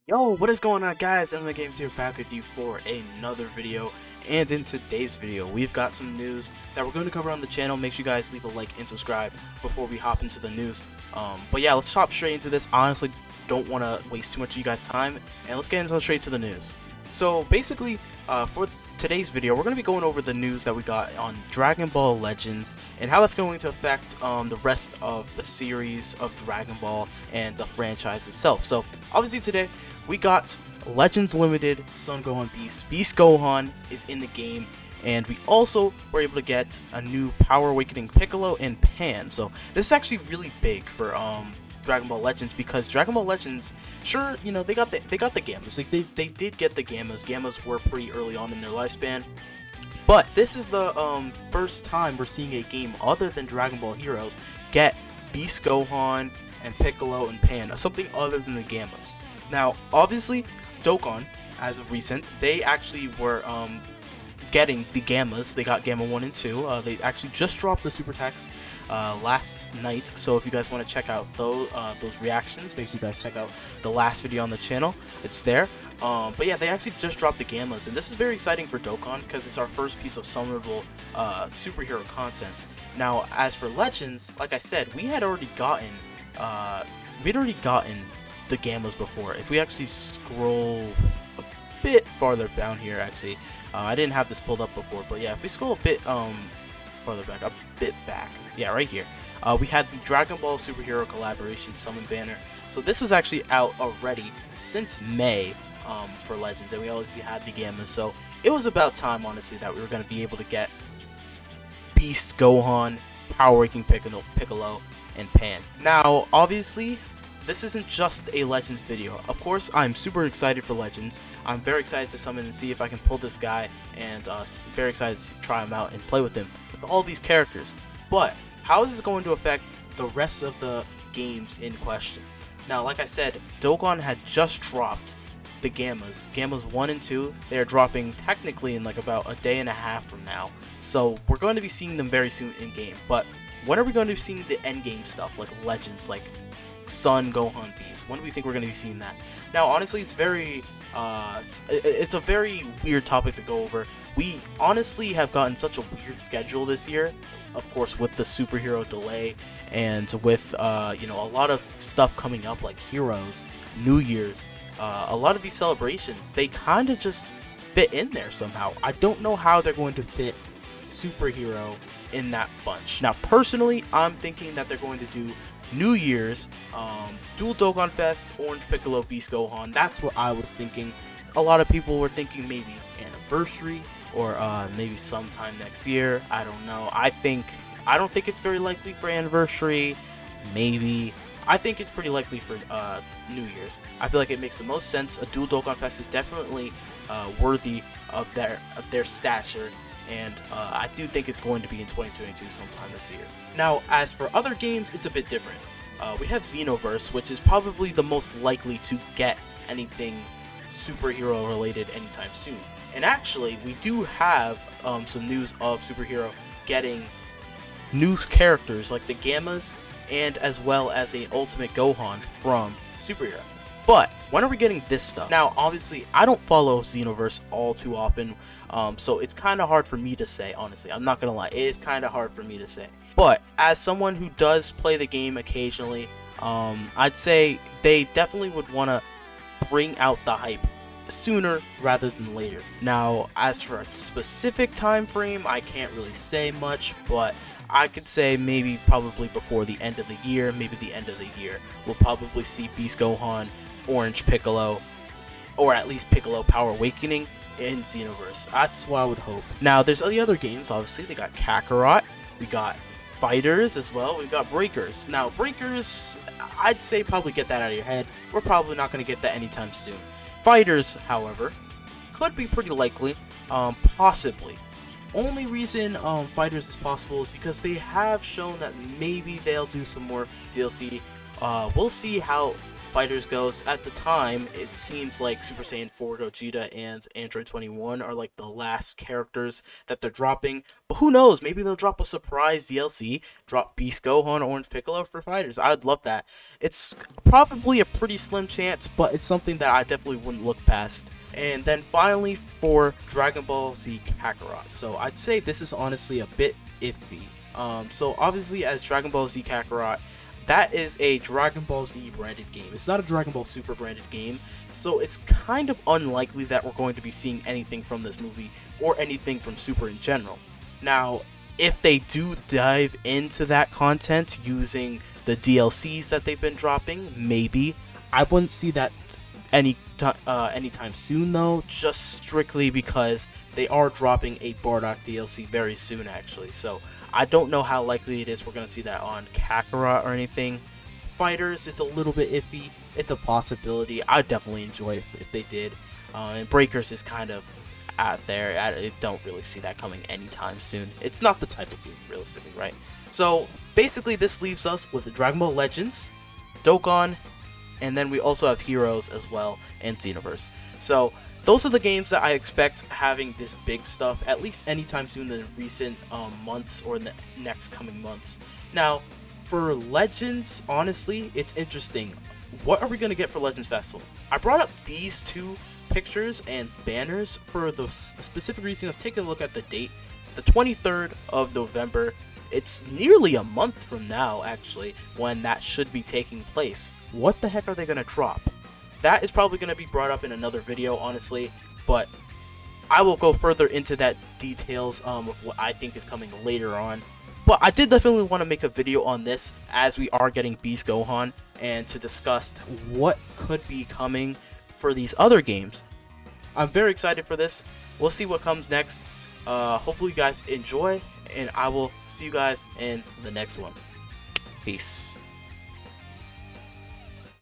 Yo, what is going on, guys? MMA Games here, back with you for another video. And in today's video, we've got some news that we're going to cover on the channel. Make sure you guys leave a like and subscribe before we hop into the news. But yeah, let's hop straight into this. Honestly, don't want to waste too much of you guys' time, and let's get into straight to the news. So basically, for today's video, we're going to be going over the news that we got on Dragon Ball Legends and how that's going to affect the rest of the series of Dragon Ball and the franchise itself. So obviously today we got Legends Limited Son Gohan Beast Gohan is in the game, and we also were able to get a new Power Awakening Piccolo and Pan. So this is actually really big for Dragon Ball Legends, because Dragon Ball Legends, sure, you know, they got the Gammas. Like they did get the Gammas. Gammas were pretty early on in their lifespan. But this is the first time we're seeing a game other than Dragon Ball Heroes get Beast Gohan and Piccolo and Pan, something other than the Gammas. Now, obviously, Dokkan, as of recent, they actually were getting the Gammas. They got Gamma 1 and 2. They actually just dropped the Super Attacks last night, so if you guys want to check out those reactions, make sure you guys check out the last video on the channel. It's there. But yeah, they actually just dropped the Gammas, and this is very exciting for Dokkan because it's our first piece of summonable superhero content. Now, as for Legends, like I said, we had already gotten the Gammas before. If we actually scroll a bit farther down here, actually, I didn't have this pulled up before, but yeah, if we scroll a bit farther back, yeah, right here, we had the Dragon Ball Superhero Collaboration Summon Banner. So this was actually out already since May for Legends, and we obviously had the Gammas, so it was about time, honestly, that we were going to be able to get Beast Gohan, Power Ranking Piccolo, and Pan. Now, obviously, this isn't just a Legends video. Of course, I'm super excited for Legends. I'm very excited to summon and see if I can pull this guy, and very excited to try him out and play with him, with all these characters. But how is this going to affect the rest of the games in question? Now, like I said, Dokkan had just dropped the Gammas. Gammas 1 and 2, they are dropping technically in like about a day and a half from now. So we're going to be seeing them very soon in game. But when are we going to be seeing the end game stuff, like Legends, like Son Gohan Beast? When do we think we're going to be seeing that? Now, honestly, it's a very weird topic to go over. We honestly have gotten such a weird schedule this year, of course, with the superhero delay, and with you know, a lot of stuff coming up like Heroes, New Year's. A lot of these celebrations, they kind of just fit in there somehow. I don't know how they're going to fit superhero in that bunch. Now, personally, I'm thinking that they're going to do New Year's, Dual Dokkan Fest, Orange Piccolo, Beast Gohan. That's what I was thinking. A lot of people were thinking maybe anniversary, or maybe sometime next year. I don't know. I don't think it's very likely for anniversary. Maybe. I think it's pretty likely for New Year's. I feel like it makes the most sense. A Dual Dokkan Fest is definitely worthy of their stature, and I do think it's going to be in 2022 sometime this year. Now, as for other games, it's a bit different. We have Xenoverse, which is probably the most likely to get anything superhero related anytime soon. And actually, we do have some news of superhero getting new characters like the Gammas, and as well as an Ultimate Gohan from Superhero. But when are we getting this stuff? Now, obviously, I don't follow Xenoverse all too often, so it's kind of hard for me to say, honestly. I'm not gonna lie, it is kind of hard for me to say. But as someone who does play the game occasionally, I'd say they definitely would want to bring out the hype sooner rather than later. Now, as for a specific time frame, I can't really say much, but I could say maybe probably before the end of the year, maybe the end of the year, we'll probably see Beast Gohan, Orange Piccolo, or at least Piccolo Power Awakening in Xenoverse. That's what I would hope. Now, there's the other games, obviously. They got Kakarot, we got Fighters as well, we got Breakers. Now, Breakers, I'd say probably get that out of your head. We're probably not going to get that anytime soon. Fighters, however, could be pretty likely, possibly. Only reason Fighters is possible is because they have shown that maybe they'll do some more DLC. We'll see how Fighters goes, at the time, it seems like Super Saiyan 4 Gogeta and Android 21 are like the last characters that they're dropping. But who knows? Maybe they'll drop a surprise DLC, drop Beast Gohan or Orange Piccolo for Fighters. I'd love that. It's probably a pretty slim chance, but it's something that I definitely wouldn't look past. And then finally for Dragon Ball Z Kakarot. So I'd say this is honestly a bit iffy. So obviously as Dragon Ball Z Kakarot, that is a Dragon Ball Z branded game. It's not a Dragon Ball Super branded game, so it's kind of unlikely that we're going to be seeing anything from this movie or anything from Super in general. Now, if they do dive into that content using the DLCs that they've been dropping, maybe. I wouldn't see that anytime soon though, just strictly because they are dropping a Bardock DLC very soon actually. So I don't know how likely it is we're going to see that on Kakarot or anything. Fighters is a little bit iffy. It's a possibility. I'd definitely enjoy it if they did. And Breakers is kind of out there. I don't really see that coming anytime soon. It's not the type of game, realistically, right? So basically this leaves us with Dragon Ball Legends, Dokkan, and then we also have Heroes as well, and Xenoverse. So those are the games that I expect having this big stuff, at least anytime soon in the recent months or in the next coming months. Now, for Legends, honestly, it's interesting. What are we going to get for Legends Festival? I brought up these two pictures and banners for the specific reason of taking a look at the date. The 23rd of November. It's nearly a month from now, actually, when that should be taking place. What the heck are they going to drop? That is probably going to be brought up in another video, honestly, but I will go further into that details of what I think is coming later on. But I did definitely want to make a video on this as we are getting Beast Gohan and to discuss what could be coming for these other games. I'm very excited for this. We'll see what comes next. Hopefully you guys enjoy, and I will see you guys in the next one. Peace.